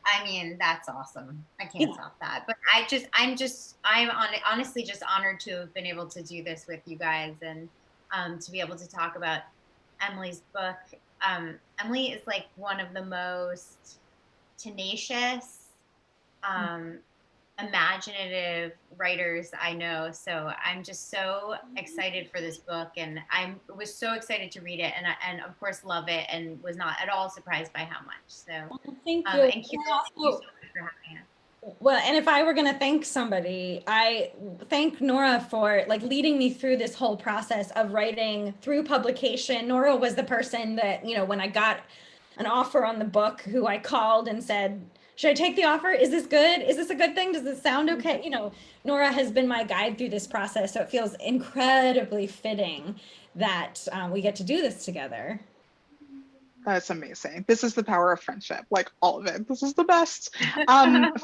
I mean, that's awesome. I can't stop that. But honestly just honored to have been able to do this with you guys, and to be able to talk about Emily's book. Emily is like one of the most tenacious, imaginative writers I know. So I'm just so excited for this book, and I was so excited to read it, and of course love it, and was not at all surprised by how much. So thank you. And thank you so much for having us. Well, and if I were going to thank somebody, I thank Nora for like leading me through this whole process of writing through publication. Nora was the person that, when I got an offer on the book, who I called and said, should I take the offer? Is this good? Is this a good thing? Does this sound okay? Nora has been my guide through this process. So it feels incredibly fitting that we get to do this together. That's amazing. This is the power of friendship, like all of it. This is the best.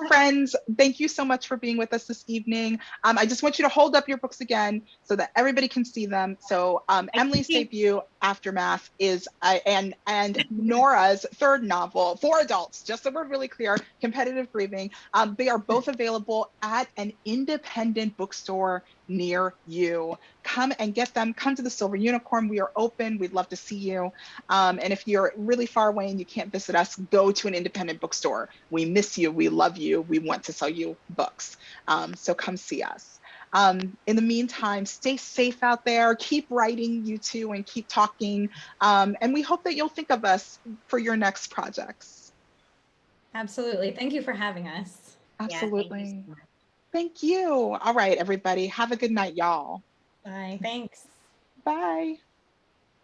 Friends, thank you so much for being with us this evening. I just want you to hold up your books again so that everybody can see them. So Emily's debut, Aftermath, is and Nora's third novel for adults, just so we're really clear, Competitive Grieving. They are both available at an independent bookstore near you. Come and get them. Come to the Silver Unicorn. We are open. We'd love to see you. And if you're really far away and you can't visit us, go to an independent bookstore. We miss you. We love you. We want to sell you books. So come see us. In the meantime, stay safe out there. Keep writing, you two, and keep talking. And we hope that you'll think of us for your next projects. Absolutely. Thank you for having us. Absolutely. Yeah, thank you so much. Thank you. All right, everybody. Have a good night, y'all. Bye. Thanks. Bye.